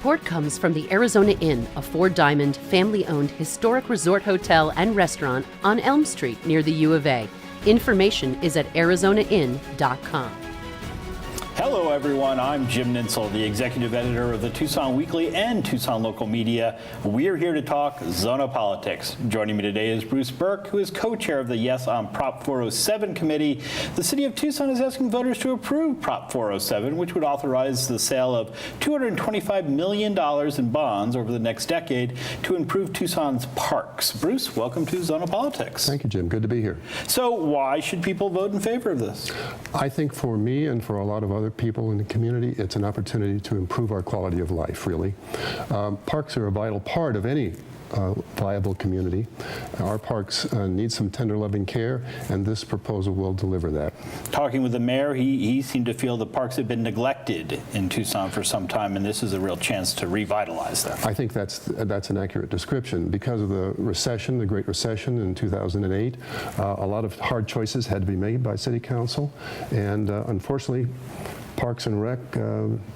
Support comes from the Arizona Inn, a four-diamond, family-owned historic resort hotel and restaurant on Elm Street near the U of A. Information is at arizonainn.com. Hello everyone, I'm Jim Nintzel, the executive editor of the Tucson Weekly and Tucson Local Media. We're here to talk Zona politics. Joining me today is Bruce Burke, who is co-chair of the Yes on Prop 407 committee. The city of Tucson is asking voters to approve Prop 407, which would authorize the sale of $225 million in bonds over the next decade to improve Tucson's parks. Bruce, welcome to Zona Politics. Thank you, Jim. Good to be here. So why should people vote in favor of this? I think for me and for a lot of other people in the community, it's an opportunity to improve our quality of life, really. Parks are a vital part of any viable community. Our parks need some tender loving care, and this proposal will deliver that. Talking with the mayor, he seemed to feel the parks have been neglected in Tucson for some time, and this is a real chance to revitalize them. I think that's an accurate description. Because of the recession, the Great Recession in 2008, a lot of hard choices had to be made by City Council, and unfortunately, Parks and Rec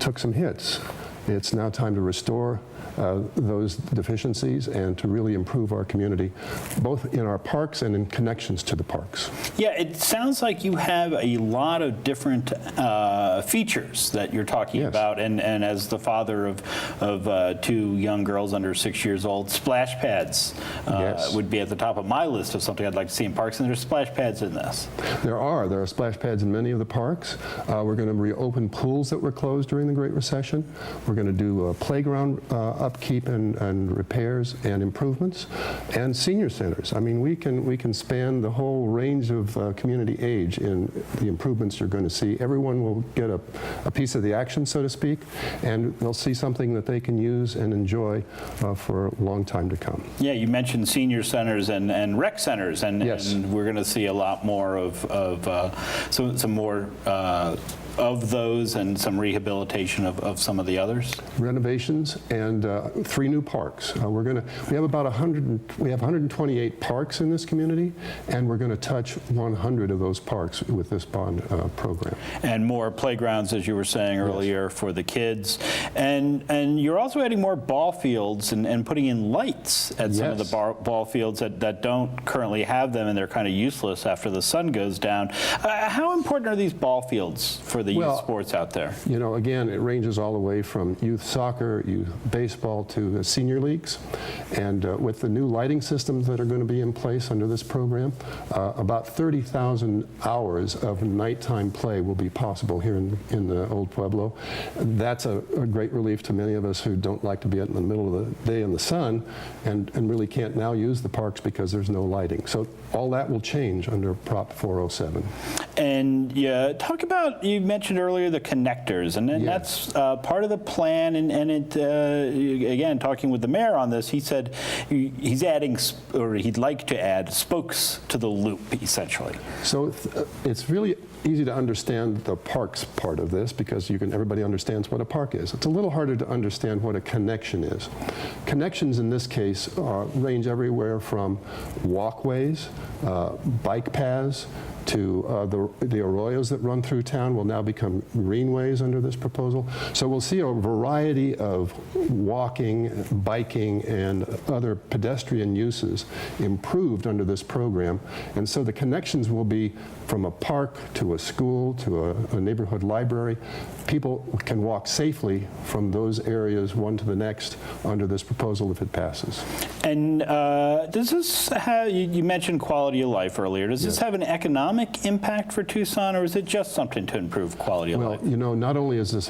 took some hits. It's now time to restore those deficiencies and to really improve our community, both in our parks and in connections to the parks. Yeah, it sounds like you have a lot of different features that you're talking about, and as the father of two young girls under 6 years old, splash pads would be at the top of my list of something I'd like to see in parks, and there's splash pads in this. There are splash pads in many of the parks. We're going to reopen pools that were closed during the Great Recession. We're going to do playground upkeep and repairs and improvements, and senior centers. I mean, we can span the whole range of community age in the improvements you're going to see. Everyone will get a piece of the action, so to speak, and they'll see something that they can use and enjoy for a long time to come. Yeah, you mentioned senior centers and rec centers, and we're going to see a lot more of some more of those, and some rehabilitation of some of the others. Renovations and 3 new parks. We have about 128 parks in this community, and we're going to touch 100 of those parks with this bond program. And more playgrounds, as you were saying earlier, for the kids. And you're also adding more ball fields and putting in lights at some of the ball fields that don't currently have them, and they're kind of useless after the sun goes down. How important are these ball fields for the youth sports out there? You know, again, it ranges all the way from youth soccer, youth baseball, to the senior leagues. And with the new lighting systems that are going to be in place under this program, about 30,000 hours of nighttime play will be possible here in the Old Pueblo. That's a great relief to many of us who don't like to be out in the middle of the day in the sun and really can't now use the parks because there's no lighting. So all that will change under Prop 407. And talk about, you mentioned earlier the connectors, and then that's part of the plan, and it, again, talking with the mayor on this, he said he's adding, or he'd like to add, spokes to the loop, essentially. So it's really easy to understand the parks part of this because everybody understands what a park is. It's a little harder to understand what a connection is. Connections in this case range everywhere from walkways, bike paths, to the arroyos that run through town will now become greenways under this proposal. So we'll see a variety of walking, biking, and other pedestrian uses improved under this program. And so the connections will be from a park to a school to a neighborhood library. People can walk safely from those areas one to the next under this proposal if it passes. And does this have, you mentioned quality of life earlier, does this have an economic impact for Tucson, or is it just something to improve quality of life? Well, you know, not only is this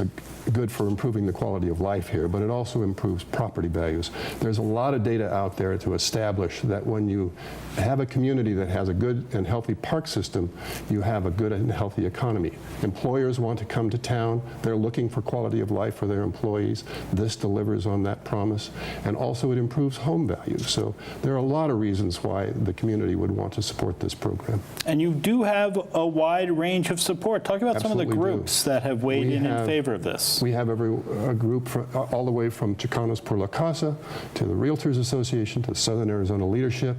good for improving the quality of life here, but it also improves property values. There's a lot of data out there to establish that when you have a community that has a good and healthy park system, you have a good and healthy economy. Employers want to come to town. They're looking for quality of life for their employees. This delivers on that promise. And also it improves home values. So there are a lot of reasons why the community would want to support this program. And you do do have a wide range of support. Talk about some of the Absolutely groups that have weighed in favor of this. We have a group all the way from Chicanos por la Casa to the Realtors Association to Southern Arizona Leadership.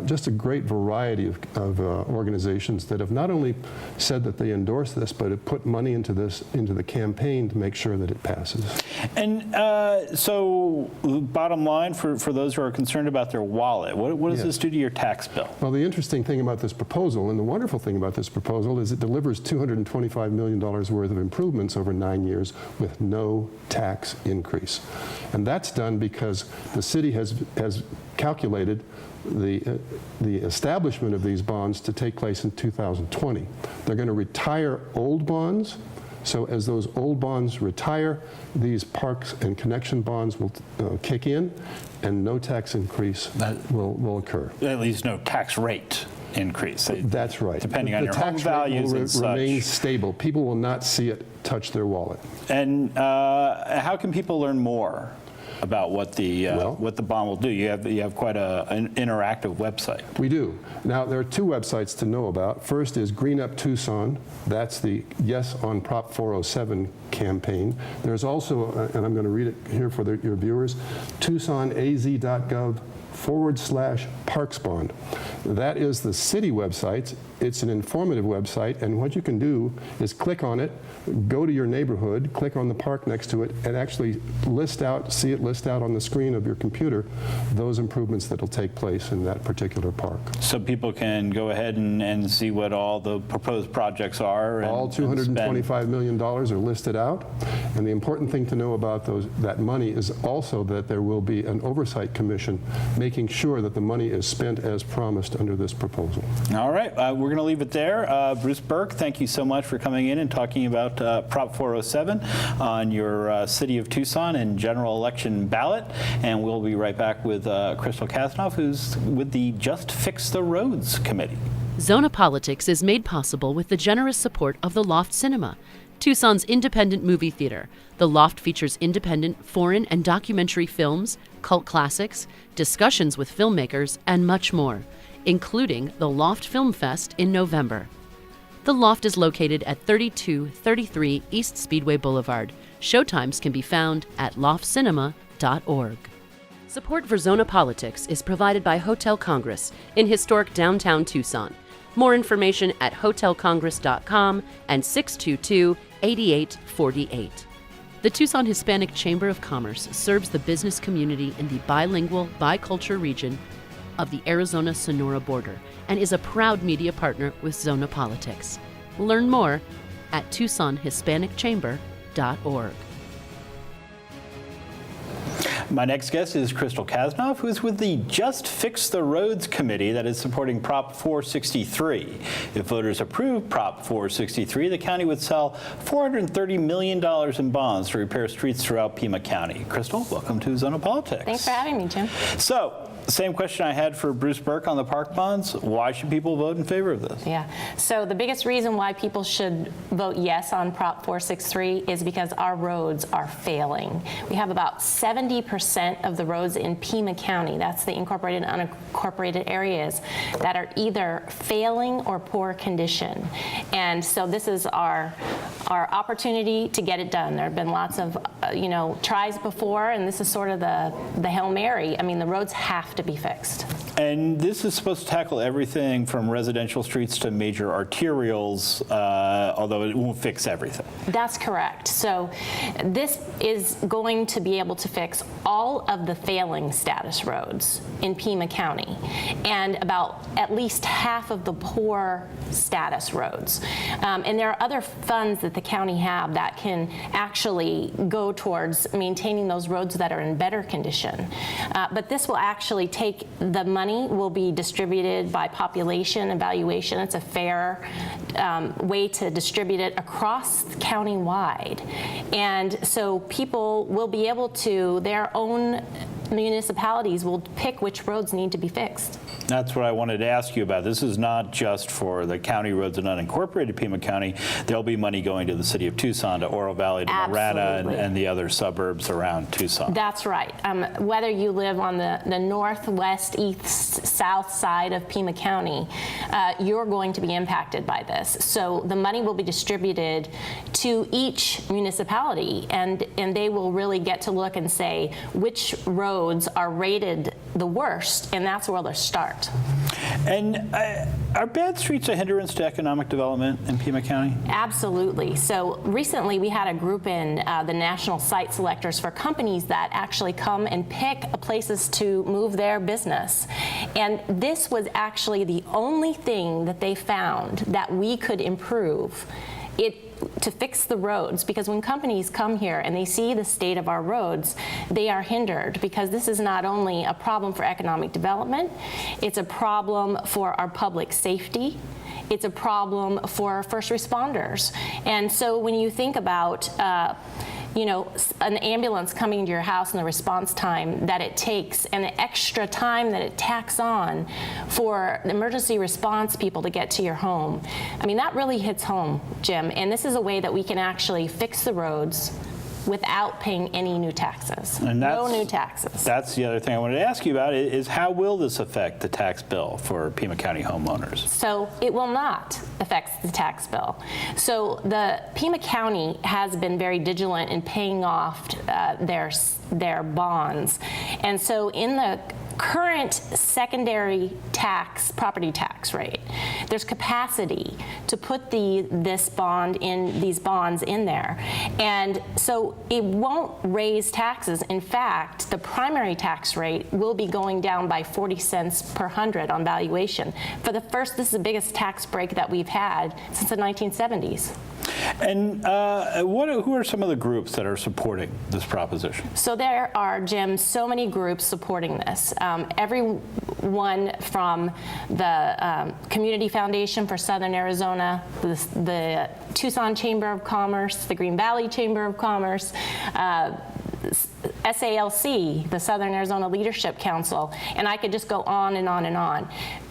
Just a great variety of organizations that have not only said that they endorse this, but have put money into the campaign to make sure that it passes. And so, bottom line, for those who are concerned about their wallet, what does this do to your tax bill? Well, the interesting thing about this proposal, and the wonderful thing about this proposal, is it delivers $225 million worth of improvements over 9 years with no tax increase. And that's done because the city has calculated the establishment of these bonds to take place in 2020. They're going to retire old bonds. So as those old bonds retire, these parks and connection bonds will kick in, and no tax increase will occur. At least no tax rate increase. That's right. Depending on your home values and such. The tax rate will remain stable. People will not see it touch their wallet. And how can people learn more about what the bond will do? You have quite an interactive website. We do. Now, there are two websites to know about. First is Green Up Tucson. That's the Yes on Prop 407 campaign. There's also, and I'm going to read it here for your viewers, TucsonAZ.gov/Parks Bond. That is the city website. It's an informative website, and what you can do is click on it, go to your neighborhood, click on the park next to it, and actually see it list out on the screen of your computer those improvements that will take place in that particular park. So people can go ahead and see what all the proposed projects are. All $225 million are listed out, and the important thing to know about that money is also that there will be an oversight commission making sure that the money is spent as promised under this proposal. All right, we're going to leave it there. Bruce Burke, thank you so much for coming in and talking about Prop 407 on your City of Tucson and general election ballot. And we'll be right back with Crystal Kasnoff, who's with the Just Fix the Roads Committee. Zona Politics is made possible with the generous support of the Loft Cinema, Tucson's independent movie theater. The Loft features independent, foreign, and documentary films, cult classics, discussions with filmmakers, and much more, including the Loft Film Fest in November. The Loft is located at 3233 East Speedway Boulevard. Showtimes can be found at loftcinema.org. Support for Zona Politics is provided by Hotel Congress in historic downtown Tucson. More information at hotelcongress.com and 622-8848. The Tucson Hispanic Chamber of Commerce serves the business community in the bilingual, bicultural region of the Arizona-Sonora border and is a proud media partner with Zona Politics. Learn more at TucsonHispanicChamber.org. My next guest is Crystal Kasnoff, who is with the Just Fix the Roads Committee that is supporting Prop 463. If voters approve Prop 463, the county would sell $430 million in bonds to repair streets throughout Pima County. Crystal, welcome to Zona Politics. Thanks for having me, Jim. So, same question I had for Bruce Burke on the park bonds. Why should people vote in favor of this? Yeah. So the biggest reason why people should vote yes on Prop 463 is because our roads are failing. We have about 70% of the roads in Pima County, that's the incorporated and unincorporated areas, that are either failing or poor condition. And so this is our opportunity to get it done. There have been lots of tries before, and this is sort of the Hail Mary. I mean, the roads have to be fixed. And this is supposed to tackle everything from residential streets to major arterials, although it won't fix everything. That's correct. So this is going to be able to fix all of the failing status roads in Pima County and about at least half of the poor status roads. And there are other funds that the county have that can actually go towards maintaining those roads that are in better condition. But this will actually take the money will be distributed by population evaluation. It's a fair way to distribute it across county-wide. And so people will be able to, their own municipalities will pick which roads need to be fixed. That's what I wanted to ask you about. This is not just for the county roads in unincorporated Pima County. There'll be money going to the city of Tucson, to Oro Valley, to Marana, and the other suburbs around Tucson. That's right. Whether you live on the northwest, east, south side of Pima County, you're going to be impacted by this. So the money will be distributed to each municipality, and they will really get to look and say which roads are rated the worst, and that's where they'll start. And are bad streets a hindrance to economic development in Pima County? Absolutely. So recently we had a group in the national site selectors for companies that actually come and pick places to move their business. And this was actually the only thing that they found that we could improve to fix the roads, because when companies come here and they see the state of our roads, they are hindered, because this is not only a problem for economic development, it's a problem for our public safety, it's a problem for first responders. And so when you think about an ambulance coming to your house and the response time that it takes and the extra time that it tacks on for emergency response people to get to your home, I mean, that really hits home, Jim. And this is a way that we can actually fix the roads without paying any new taxes. And no new taxes. That's the other thing I wanted to ask you about, is how will this affect the tax bill for Pima County homeowners? So it will not affect the tax bill. So the Pima County has been very vigilant in paying off their bonds. And so in the current secondary property tax rate, there's capacity to put these bonds in there. And so it won't raise taxes. In fact, the primary tax rate will be going down by 40 cents per hundred on valuation. This is the biggest tax break that we've had since the 1970s. And who are some of the groups that are supporting this proposition? So there are, Jim, so many groups supporting this. Everyone from the Community Foundation for Southern Arizona, the Tucson Chamber of Commerce, the Green Valley Chamber of Commerce, SALC, the Southern Arizona Leadership Council, and I could just go on and on and on.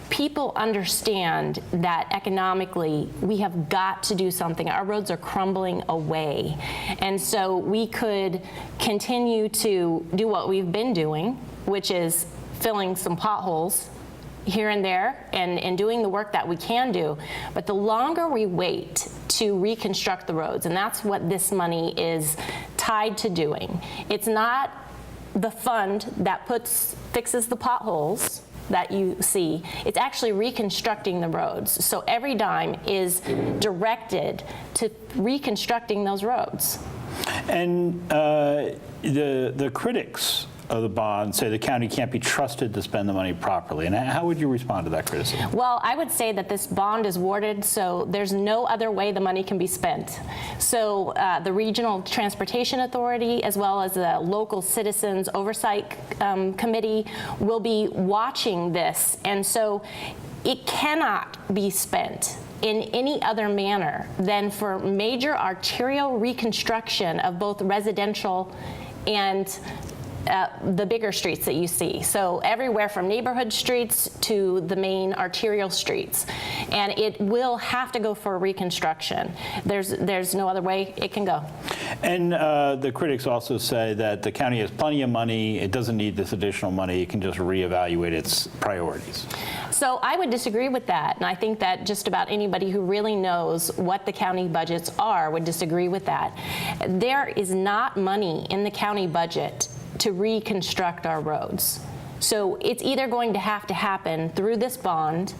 People understand that economically we have got to do something. Our roads are crumbling away. And so we could continue to do what we've been doing, which is filling some potholes here and there and doing the work that we can do. But the longer we wait to reconstruct the roads, and that's what this money is tied to doing. It's not the fund that fixes the potholes that you see. It's actually reconstructing the roads. So every dime is directed to reconstructing those roads. And the critics of the bond say the county can't be trusted to spend the money properly. And how would you respond to that criticism? Well, I would say that this bond is worded so there's no other way the money can be spent. So the Regional Transportation Authority, as well as the Local Citizens Oversight Committee, will be watching this. And so it cannot be spent in any other manner than for major arterial reconstruction of both residential and the bigger streets that you see. So everywhere from neighborhood streets to the main arterial streets. And it will have to go for reconstruction. There's no other way it can go. And the critics also say that the county has plenty of money. It doesn't need this additional money. It can just reevaluate its priorities. So I would disagree with that. And I think that just about anybody who really knows what the county budgets are would disagree with that. There is not money in the county budget to reconstruct our roads. So it's either going to have to happen through this bond,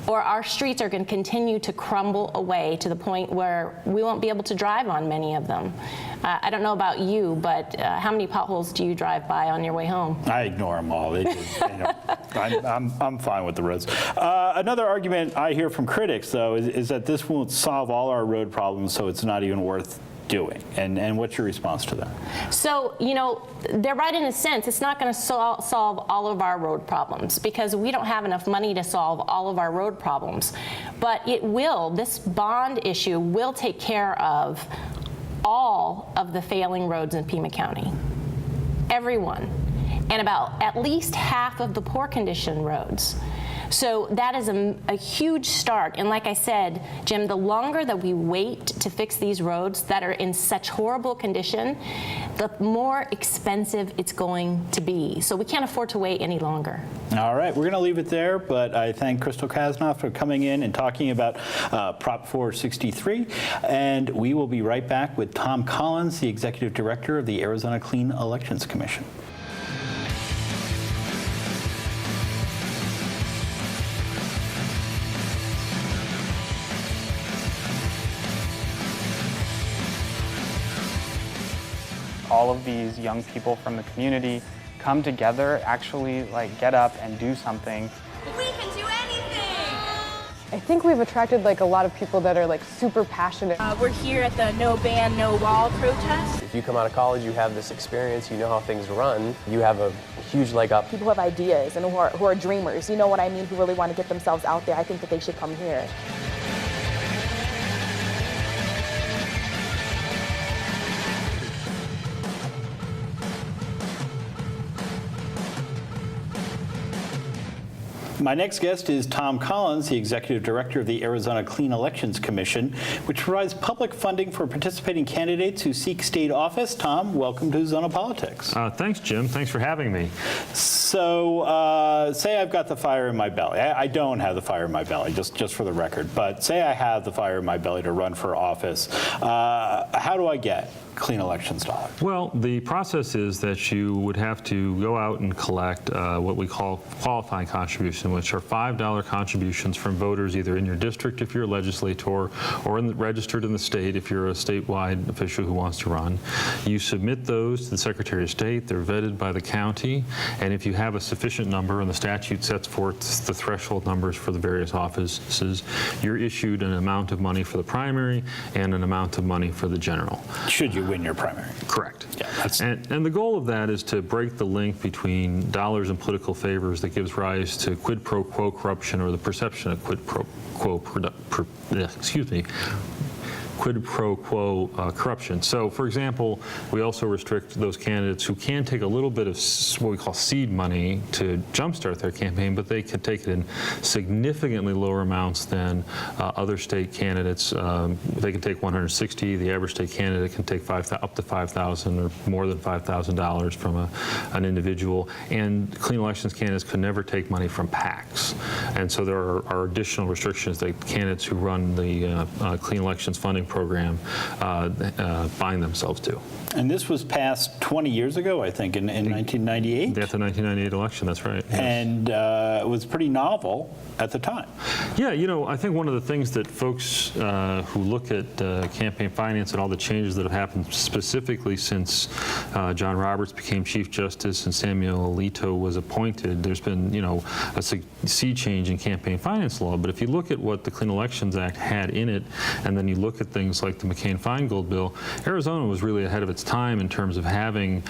or our streets are going to continue to crumble away to the point where we won't be able to drive on many of them. I don't know about you, but how many potholes do you drive by on your way home? I ignore them all. I'm fine with the roads. Another argument I hear from critics, though, is that this won't solve all our road problems, so it's not even worth doing. And what's your response to that? So, they're right in a sense. It's not going to solve all of our road problems, because we don't have enough money to solve all of our road problems. But this bond issue will take care of all of the failing roads in Pima County. Everyone. and about at least half of the poor condition roads. So that is a huge start. And like I said, Jim, the longer that we wait to fix these roads that are in such horrible condition, the more expensive it's going to be. So we can't afford to wait any longer. All right, we're going to leave it there, but I thank Crystal Kasnoff for coming in and talking about Prop 463. And we will be right back with Tom Collins, the Executive Director of the Arizona Clean Elections Commission. All of these young people from the community come together, actually get up and do something. We can do anything! I think we've attracted a lot of people that are super passionate. We're here at the No Ban, No Wall protest. If you come out of college, you have this experience, you know how things run, you have a huge leg up. People who have ideas and who are dreamers, you know what I mean, who really want to get themselves out there, I think that they should come here. My next guest is Tom Collins, the Executive Director of the Arizona Clean Elections Commission, which provides public funding for participating candidates who seek state office. Tom, welcome to Zona Politics. Thanks, Jim. Thanks for having me. So say I've got the fire in my belly. I don't have the fire in my belly, just for the record, but say I have the fire in my belly to run for office. How do I get clean elections dollars? Well, the process is that you would have to go out and collect what we call qualifying contribution, which are $5 contributions from voters either in your district if you're a legislator or registered in the state if you're a statewide official who wants to run. You submit those to the Secretary of State. They're vetted by the county, and if you have a sufficient number, and the statute sets forth the threshold numbers for the various offices, you're issued an amount of money for the primary and an amount of money for the general. Should you win your primary? Correct. Yeah, and the goal of that is to break the link between dollars and political favors that gives rise to quid pro quo corruption, or the perception of quid pro quo quid pro quo corruption. So, for example, we also restrict those candidates who can take a little bit of what we call seed money to jumpstart their campaign, but they can take it in significantly lower amounts than other state candidates. They can take $160. The average state candidate can take up to $5,000 or more than $5,000 from an individual. And clean elections candidates could never take money from PACs. And so there are additional restrictions that candidates who run the clean elections funding program bind themselves to. And this was passed 20 years ago, I think, in 1998? At the 1998 election, that's right. Yes. And it was pretty novel at the time. Yeah, I think one of the things that folks who look at campaign finance and all the changes that have happened specifically since John Roberts became Chief Justice and Samuel Alito was appointed, there's been, a sea change in campaign finance law. But if you look at what the Clean Elections Act had in it, and then you look at things like the McCain-Feingold bill, Arizona was really ahead of its time in terms of having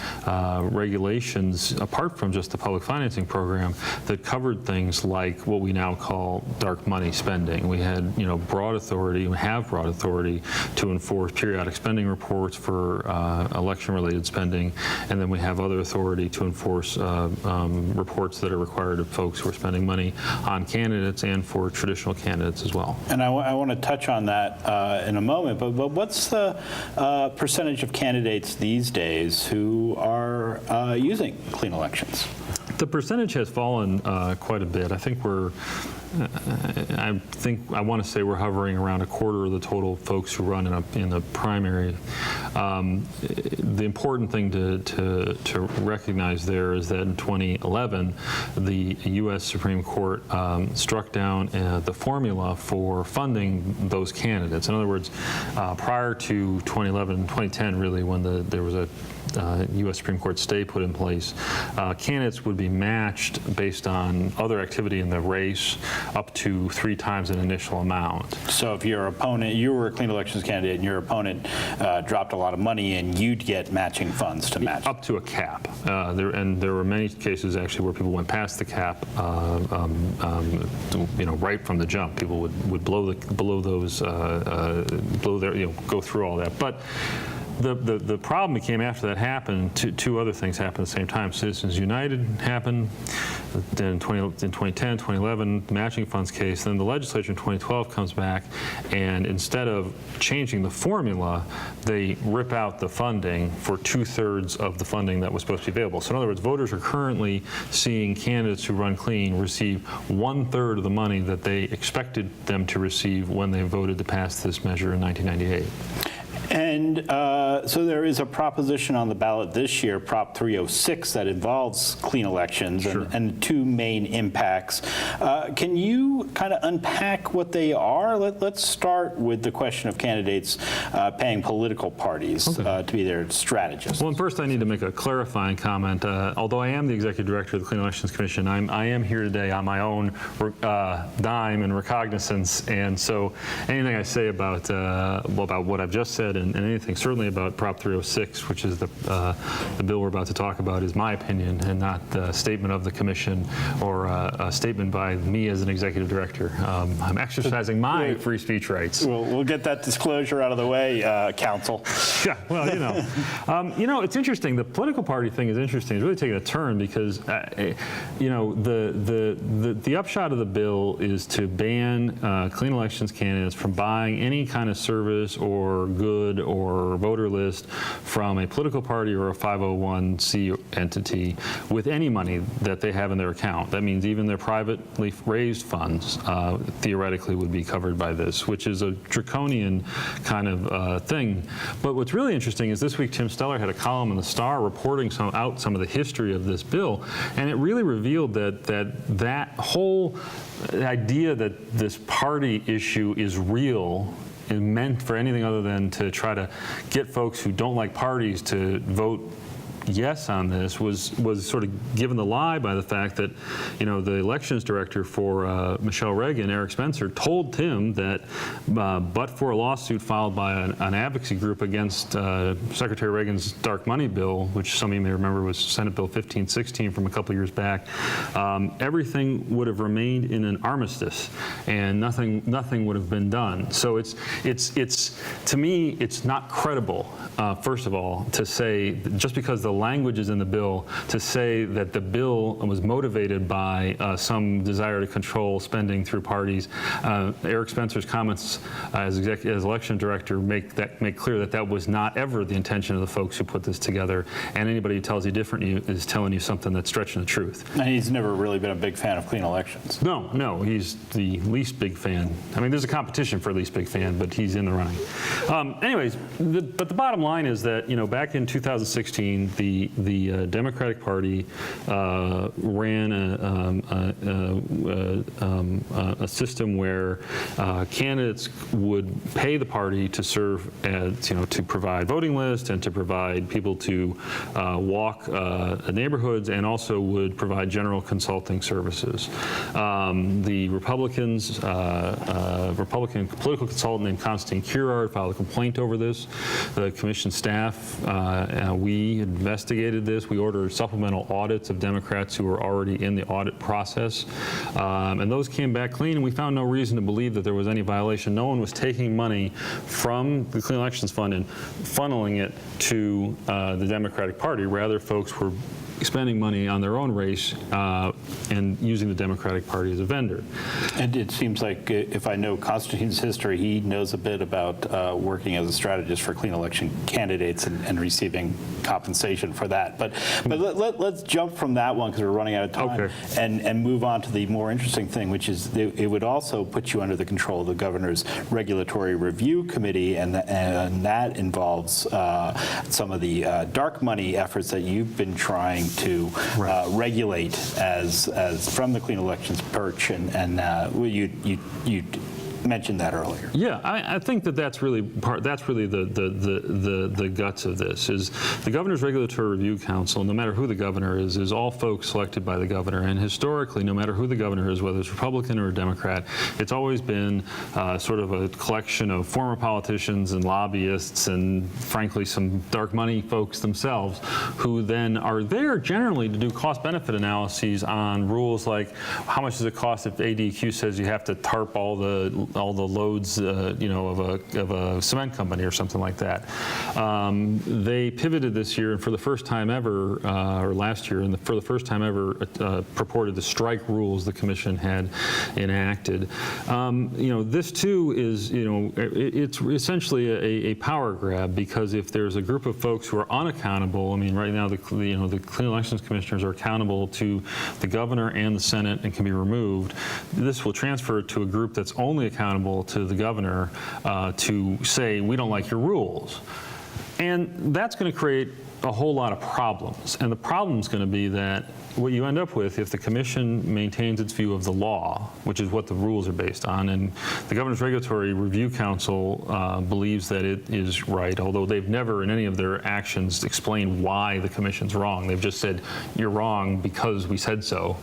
regulations, apart from just the public financing program, that covered things like what we now call dark money spending. We had, broad authority, we have broad authority to enforce periodic spending reports for election-related spending, and then we have other authority to enforce reports that are required of folks who are spending money on candidates and for traditional candidates as well. And I want to touch on that in a moment, but what's the percentage of candidates these days who are using clean elections? The percentage has fallen quite a bit. I think I want to say we're hovering around a quarter of the total folks who run in the primary. The important thing to recognize there is that in 2011, the U.S. Supreme Court struck down the formula for funding those candidates. In other words, prior to 2011, 2010, really, when there was a U.S. Supreme Court stay put in place, candidates would be matched based on other activity in the race up to 3 times an initial amount. So if your opponent, you were a clean elections candidate and your opponent dropped a lot of money in, you'd get matching funds to match? Up to a cap. There were many cases actually where people went past the cap, right from the jump. People would blow those, go through all that. But The problem became after that happened, two other things happened at the same time. Citizens United happened in 2010, 2011, the matching funds case. Then the legislature in 2012 comes back, and instead of changing the formula, they rip out the funding for 2/3 of the funding that was supposed to be available. So in other words, voters are currently seeing candidates who run clean receive 1/3 of the money that they expected them to receive when they voted to pass this measure in 1998. And so there is a proposition on the ballot this year, Prop 306, that involves clean elections and two main impacts. Can you kind of unpack what they are? Let's start with the question of candidates paying political parties to be their strategists. Well, first I need to make a clarifying comment. Although I am the Executive Director of the Clean Elections Commission, I am here today on my own dime and recognizance, and so anything I say about what I've just said and anything certainly about Prop 306, which is the bill we're about to talk about, is my opinion and not a statement of the commission or a statement by me as an executive director. I'm exercising my free speech rights. We'll get that disclosure out of the way, counsel. Yeah, well, it's interesting. The political party thing is interesting. It's really taking a turn because, the upshot of the bill is to ban clean elections candidates from buying any kind of service or good or voter list from a political party or a 501c entity with any money that they have in their account. That means even their privately raised funds theoretically would be covered by this, which is a draconian kind of thing. But what's really interesting is this week Tim Steller had a column in the Star reporting some of the history of this bill, and it really revealed that whole idea that this party issue is real is meant for anything other than to try to get folks who don't like parties to vote yes on this was sort of given the lie by the fact that, the elections director for Michelle Reagan, Eric Spencer, told Tim that but for a lawsuit filed by an advocacy group against Secretary Reagan's dark money bill, which some of you may remember was Senate Bill 1516 from a couple of years back, everything would have remained in an armistice and nothing would have been done. So it's to me, it's not credible, first of all, to say just because the language is in the bill, to say that the bill was motivated by some desire to control spending through parties. Eric Spencer's comments as election director make clear that was not ever the intention of the folks who put this together, and anybody who tells you different is telling you something that's stretching the truth. And he's never really been a big fan of clean elections. No, he's the least big fan. I mean, there's a competition for least big fan, but he's in the running. Anyways, but the bottom line is that, back in 2016, the Democratic Party ran a system where candidates would pay the party to serve as, to provide voting lists and to provide people to walk neighborhoods, and also would provide general consulting services. The Republican political consultant named Constantine Curard filed a complaint over this. The commission staff, we investigated this. We ordered supplemental audits of Democrats who were already in the audit process, and those came back clean, and we found no reason to believe that there was any violation. No one was taking money from the Clean Elections Fund and funneling it to the Democratic Party. Rather, folks were spending money on their own race and using the Democratic Party as a vendor. And it seems like, if I know Constantine's history, he knows a bit about working as a strategist for clean election candidates and receiving compensation for that. But let's jump from that one, because we're running out of time, and move on to the more interesting thing, which is it would also put you under the control of the governor's Regulatory Review Committee, and that involves some of the dark money efforts that you've been trying to regulate as from the Clean Elections perch, and you mentioned that earlier. Yeah, I think that's really the guts of this. Is the Governor's Regulatory Review Council, no matter who the governor is all folks selected by the governor, and historically, no matter who the governor is, whether it's Republican or a Democrat, it's always been sort of a collection of former politicians and lobbyists and, frankly, some dark money folks themselves, who then are there generally to do cost-benefit analyses on rules like how much does it cost if ADQ says you have to tarp all the the loads, of a cement company or something like that. They pivoted this year, and for the first time ever, or last year, and for the first time ever, purported to strike rules the commission had enacted. This too is, it's essentially a power grab, because if there's a group of folks who are unaccountable, I mean, right now the Clean Elections Commissioners are accountable to the governor and the Senate and can be removed. This will transfer to a group that's only accountable to the governor to say, we don't like your rules. And that's going to create a whole lot of problems. And the problem is going to be that what you end up with, if the commission maintains its view of the law, which is what the rules are based on, and the Governor's Regulatory Review Council believes that it is right, although they've never in any of their actions explained why the commission's wrong. They've just said, you're wrong because we said so.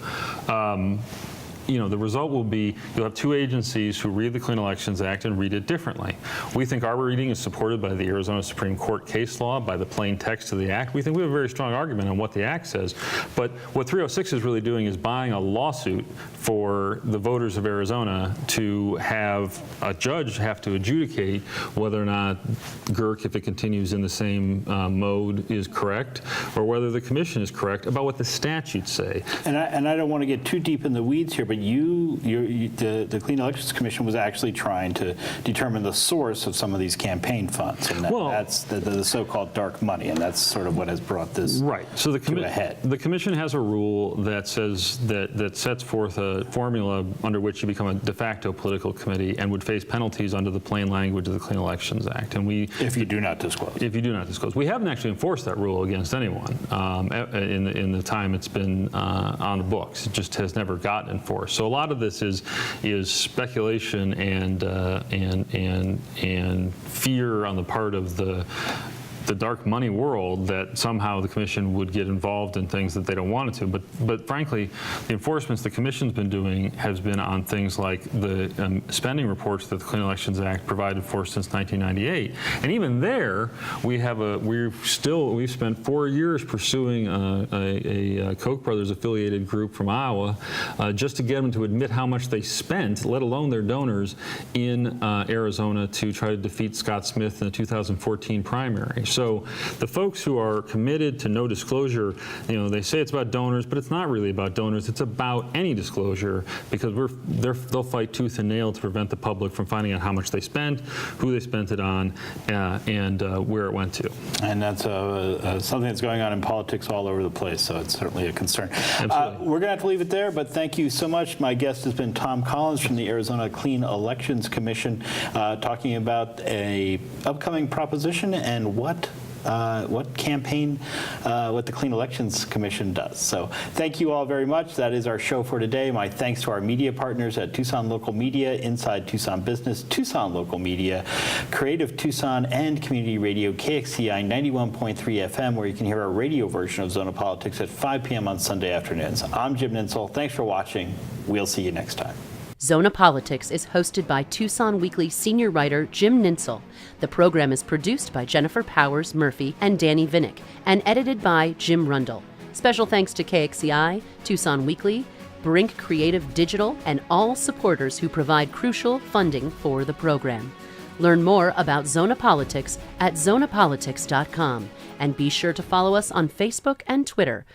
The result will be you'll have two agencies who read the Clean Elections Act and read it differently. We think our reading is supported by the Arizona Supreme Court case law, by the plain text of the act. We think we have a very strong argument on what the act says. But what 306 is really doing is buying a lawsuit for the voters of Arizona to have a judge have to adjudicate whether or not GERC, if it continues in the same mode, is correct, or whether the commission is correct about what the statutes say. And I don't want to get too deep in the weeds here, but the Clean Elections Commission was actually trying to determine the source of some of these campaign funds, and that's the so-called dark money, and that's sort of what has brought this So to a head. The commission has a rule that says that sets forth a formula under which you become a de facto political committee and would face penalties under the plain language of the Clean Elections Act. And if you do not disclose. If you do not disclose. We haven't actually enforced that rule against anyone in the time it's been on the books. It just has never gotten enforced. So a lot of this is speculation and fear on the part of the dark money world that somehow the commission would get involved in things that they don't want it to. But frankly, the enforcements the commission's been doing has been on things like the spending reports that the Clean Elections Act provided for since 1998. And even there, we've spent 4 years pursuing a Koch brothers affiliated group from Iowa just to get them to admit how much they spent, let alone their donors, in Arizona to try to defeat Scott Smith in the 2014 primary. So the folks who are committed to no disclosure, they say it's about donors, but it's not really about donors. It's about any disclosure, because they'll fight tooth and nail to prevent the public from finding out how much they spent, who they spent it on, and where it went to. And that's something that's going on in politics all over the place, so it's certainly a concern. Absolutely. We're going to have to leave it there, but thank you so much. My guest has been Tom Collins from the Arizona Clean Elections Commission, talking about a upcoming proposition and what the Clean Elections Commission does. So thank you all very much. That is our show for today. My thanks to our media partners at Tucson Local Media, Inside Tucson Business, Tucson Local Media, Creative Tucson, and Community Radio KXCI 91.3 FM, where you can hear our radio version of Zona Politics at 5 p.m. on Sunday afternoons. I'm Jim Nintzel. Thanks for watching. We'll see you next time. Zona Politics is hosted by Tucson Weekly senior writer Jim Nintzel. The program is produced by Jennifer Powers Murphy and Danny Vinnick and edited by Jim Rundle. Special thanks to KXCI, Tucson Weekly, Brink Creative Digital, and all supporters who provide crucial funding for the program. Learn more about Zona Politics at zonapolitics.com, and be sure to follow us on Facebook and Twitter